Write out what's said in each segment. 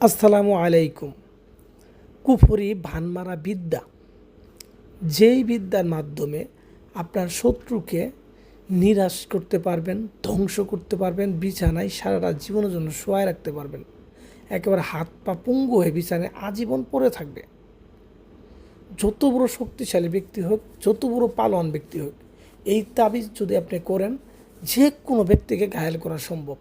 আসসালামু আলাইকুম। কুফরি ভানমারা বিদ্যা, যেই বিদ্যার মাধ্যমে আপনার শত্রুকে নিরাশ করতে পারবেন, ধ্বংস করতে পারবেন, বিছানায় সারাটা জীবনের জন্য শোয়ায় রাখতে পারবেন, একেবারে হাত পা পঙ্গু হয়ে বিছানায় আজীবন পড়ে থাকবে। যত বড় শক্তিশালী ব্যক্তি হোক, যত বড় পালোয়ান ব্যক্তি হোক, এই তাবিজ যদি আপনি করেন, যে কোনো ব্যক্তিকে ঘায়েল করা সম্ভব।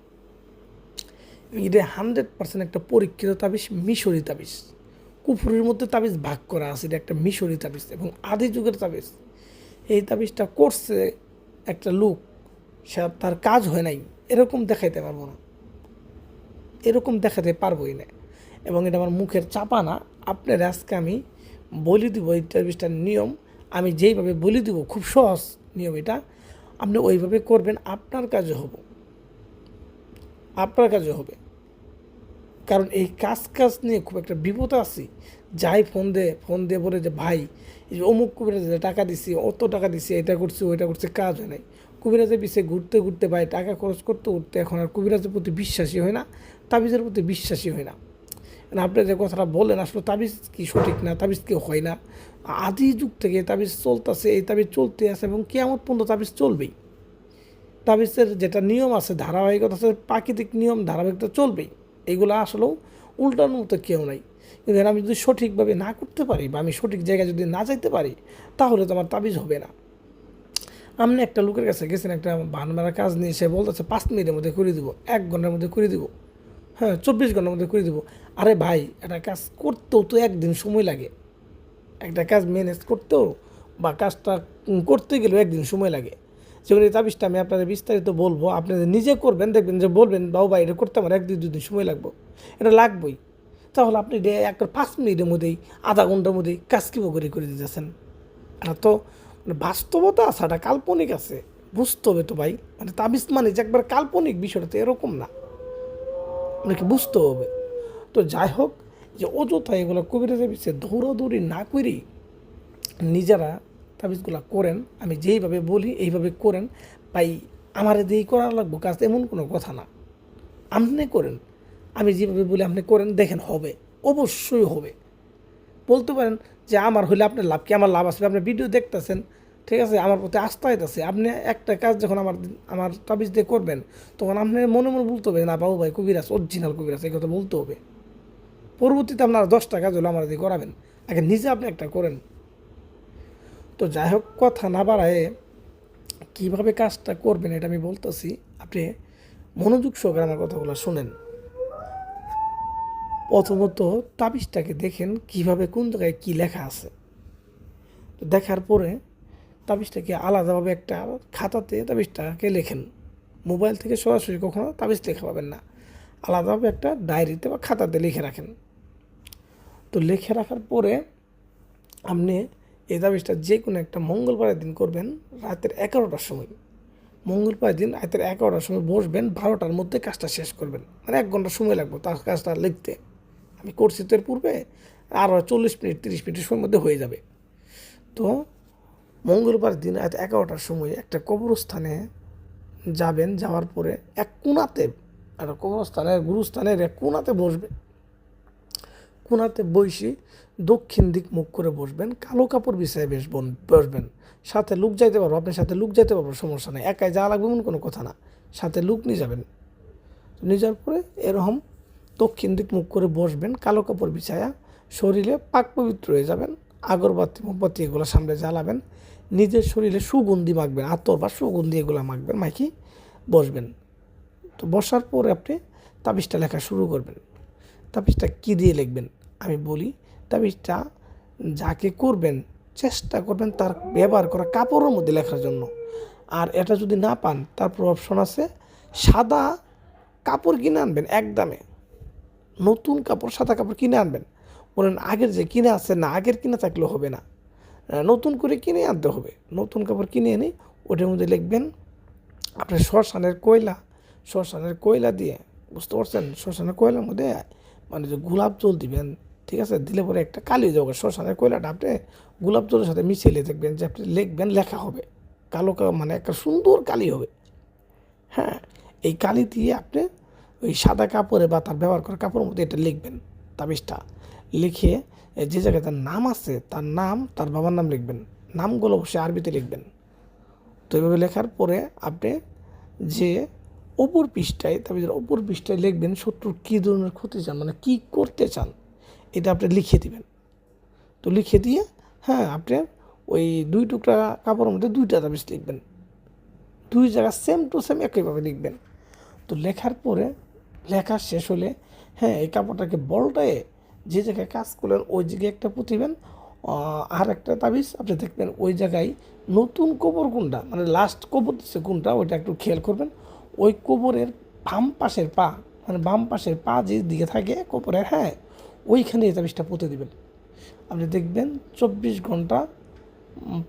এটা 100% একটা পরীক্ষিত তাবিজ, মিশরি তাবিজ। কুফুরের মধ্যে তাবিজ ভাগ করা আছে, এটা একটা মিশরি তাবিজ এবং আদি যুগের তাবিজ। এই তাবিজটা করছে একটা লোক, সে তার কাজ হয় নাই, এরকম দেখাইতে পারবো না, এরকম দেখাতে পারবোই না। এবং এটা আমার মুখের চাপা না, আপনার আজকে আমি বলে দিব এই তাবিজটার নিয়ম। আমি যেইভাবে বলে দিব, খুব সহজ নিয়ম এটা, আপনি ওইভাবে করবেন, আপনার কাজে হবে, আপনার কাজে হবে। কারণ এই কাজ নিয়ে খুব একটা বিপদ আছি। যাই ফোন দিয়ে বলে যে ভাই, এই যে অমুক কবিরাজে টাকা দিছি, অত টাকা দিছি, এটা করছি ওইটা করছে, কাজ হয় নাই। কবিরাজের পিছিয়ে ঘুরতে ঘুরতে ভাই টাকা খরচ করতে করতে এখন আর কবিরাজের প্রতি বিশ্বাসী হয় না, তাবিজের প্রতি বিশ্বাসী হয় না। আপনি যে কথাটা বলেন, আসলে তাবিজ কি সঠিক না, তাবিজ কি হয় না। আদি যুগ থেকে তাবিজ চলতেছে, এই তাবিজ চলতে আছে এবং কেয়ামত পর্যন্ত তাবিজ চলবেই। তাবিজের যেটা নিয়ম আছে, ধারাবাহিকতা আছে, প্রাকৃতিক নিয়ম ধারাবাহিকতা চলবেই। এগুলো আসলেও উল্টানোর মতো কেউ নাই। কিন্তু আমি যদি সঠিকভাবে না করতে পারি বা আমি সঠিক জায়গায় যদি না যাইতে পারি, তাহলে তো আমার তাবিজ হবে না। আপনি একটা লোকের কাছে গেছেন, একটা বান মারা কাজ নিয়ে, সে বলতেছে 5 মিনিটের মধ্যে করে দিব, 1 ঘন্টার মধ্যে করে দিব, হ্যাঁ 24 ঘন্টার মধ্যে করে দিব। আরে ভাই, একটা কাজ করতেও তো একদিন সময় লাগে, একটা কাজ ম্যানেজ করতেও বা কাজটা করতে গেলেও একদিন সময় লাগে। যেমন এই তাবিজটা আমি আপনাদের বিস্তারিত বলবো, আপনাদের নিজে করবেন, দেখবেন যে বলবেন বাবু ভাই এটা করতে আমার 1-2 দিন সময় লাগবে, এটা লাগবেই। তাহলে আপনি এটা একটা 5 মিনিটের মধ্যেই, আধা ঘন্টার মধ্যেই কাজ কী করে দিতেছেন। এটা তো মানে বাস্তবতা আছে, এটা কাল্পনিক আছে, বুঝতে হবে তো ভাই। মানে তাবিজ মানে যে একবার কাল্পনিক, বিষয়টা তো এরকম না, আপনাকে বুঝতে হবে। তো যাই হোক, যে অযথা এগুলো কবিরাজের পিছিয়ে দৌড়াদৌড়ি না করি, নিজেরা তাবিজগুলো করেন। আমি যেইভাবে বলি এইভাবে করেন ভাই। আমার দিয়েই করা লাগবো কাজ এমন কোনো কথা না, আপনি করেন। আমি যেভাবে বলি আপনি করেন, দেখেন হবে, অবশ্যই হবে। বলতে পারেন যে আমার হলে আপনার লাভ কি, আমার লাভ আসবে, আপনি ভিডিও দেখতেছেন, ঠিক আছে, আমার প্রতি আস্থা হইতেছে। আপনি একটা কাজ যখন আমার আমার তাবিজ দিয়ে করবেন, তখন আপনি মনে মনে বলতে হবে না বাবু ভাই কবিরাজ, অরিজিনাল কবিরাজ, এই কথা বলতে হবে। পরবর্তীতে আপনার 10টা কাজ হলো আমার দিয়ে করাবেন, আগে নিজে আপনি একটা করেন। তো যাই হোক, কথা না বাড়ায় কীভাবে কাজটা করবেন এটা আমি বলতেছি, আপনি মনোযোগ সহকারে আমার কথাগুলো শুনেন। প্রথমত তাবিজটাকে দেখেন কীভাবে, কোন জায়গায় কী লেখা আছে। তো দেখার পরে তাবিজটাকে আলাদাভাবে একটা খাতাতে তাবিজটাকে লেখেন। মোবাইল থেকে সরাসরি কখনো তাবিজ লেখা পাবেন না, আলাদাভাবে একটা ডায়েরিতে বা খাতাতে লিখে রাখেন। তো লিখে রাখার পরে আপনি এই তাবিজটা যে কোনো একটা মঙ্গলবারের দিন করবেন, রাতের 11টার সময়। মঙ্গলবার দিন রাতের 11টার সময় বসবেন, 12টার মধ্যে কাজটা শেষ করবেন। মানে 1 ঘন্টা সময় লাগবে তার কাজটা লিখতে। আমি করছি তো এর পূর্বে, আরও 40 মিনিট 30 মিনিটের সময়ের মধ্যে হয়ে যাবে। তো মঙ্গলবার দিন রাত 11টার সময় একটা কবরস্থানে যাবেন, যাওয়ার পরে এক কোণাতে, একটা কবরস্থানের গুরুস্থানের এক কোণাতে বসবেন। কোণাতে বসে দক্ষিণ দিক মুখ করে বসবেন, কালো কাপড় বিছায় বসবেন। সাথে লোক যাইতে পারবো, আপনার সাথে লোক যাইতে পারবো, সমস্যা নেই, একাই যাওয়া লাগবে এমন কোনো কথা না, সাথে লোক নিয়ে যাবেন। নিয়ে যাওয়ার পরে এরকম দক্ষিণ দিক মুখ করে বসবেন, কালো কাপড় বিছায়া, শরীরে পাক পবিত্র হয়ে যাবেন, আগরবাতি মোমবাতি এগুলো সামনে জ্বালাবেন, নিজের শরীরে সুগন্ধি মাখবেন, আতর বা সুগন্ধি এগুলো মাখবেন, মাখি বসবেন। তো বসার পরে আপনি তাবিজটা লেখা শুরু করবেন। তাবিজটা কী দিয়ে লিখবেন আমি বলি। তাবিজটা যাকে করবেন চেষ্টা করবেন তার ব্যবহার করা কাপড়ের মধ্যে লেখার জন্য। আর এটা যদি না পান, তারপর অপশন আছে, সাদা কাপড় কিনে আনবেন একদমে, নতুন কাপড়, সাদা কাপড় কিনে আনবেন। বলেন আগের যে কিনে আছে না, আগের কিনে থাকলেও হবে না, নতুন করে কিনে আনতে হবে। নতুন কাপড় কিনে এনে ওটার মধ্যে লিখবেন আপনার শ্মশানের কয়লা দিয়ে, বুঝতে পারছেন, শ্মশানের কয়লার মধ্যে মানে যে গোলাপ জল দিবেন, ঠিক আছে, দিলে পরে একটা কালি হয়ে যাবে। শ্মশানের কয়লাটা আপনি গোলাপ জলের সাথে মিশিয়ে দেখবেন যে আপনি লিখবেন, লেখা হবে কালো, মানে একটা সুন্দর কালি হবে। হ্যাঁ, এই কালি দিয়ে আপনি ওই সাদা কাপড়ে বা তার ব্যবহার করা কাপড়ের মধ্যে এটা লিখবেন তাবিজটা। লিখে যে জায়গায় তার নাম আছে তার নাম, তার বাবার নাম লিখবেন। নামগুলো অবশ্যই আরবিতে লিখবেন। তো এইভাবে লেখার পরে আপনি যে অপর পৃষ্ঠায়, তাবিজের অপর পৃষ্ঠায় লিখবেন শত্রুর কী ধরনের ক্ষতি চান, মানে কী করতে চান, এটা আপনি লিখে দিবেন। তো লিখে দিয়ে হ্যাঁ আপনি ওই 2 টুকরা কাপড়ের মধ্যে 2টা তাবিজ লিখবেন। 2 জায়গা সেম টু সেম একইভাবে লিখবেন। তো লেখার পরে, লেখা শেষ হলে হ্যাঁ এই কাপড়টাকে বলটায় যে জায়গায় কাজ করলেন ওই জায়গায় একটা পুঁতিবেন। আর একটা তাবিজ আপনি দেখবেন ওই জায়গায় নতুন কবর কোনটা, মানে লাস্ট কবর দিচ্ছে কোনটা, ওইটা একটু খেয়াল করবেন। ওই কবরের বাম পাশের পা, মানে বাম পাশের পা যে দিকে থাকে কবরের, হ্যাঁ ওইখানে এই তাবিজটা পুঁতে দিবেন। আপনি দেখবেন 24 ঘন্টা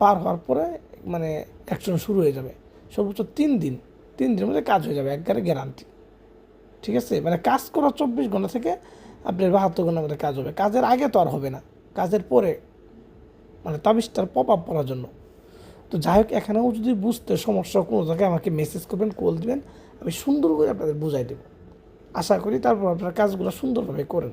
পার হওয়ার পরে মানে অ্যাকশন শুরু হয়ে যাবে। সর্বোচ্চ 3 দিন, 3 দিনের মধ্যে কাজ হয়ে যাবে, একবারে গ্যারান্টি। ঠিক আছে, মানে কাজ করা 24 ঘন্টা থেকে আপনার 72 ঘন্টার মধ্যে কাজ হবে। কাজের আগে তো আর হবে না, কাজের পরে, মানে তাবিজটার পপ আপ করার জন্য। তো যাই হোক, এখানেও যদি বুঝতে সমস্যা কোনো জায়গায় আমাকে মেসেজ করবেন, কল দিবেন, আমি সুন্দর করে আপনাদের বুঝাই দেবো। আশা করি তারপর আপনারা কাজগুলো সুন্দরভাবে করেন।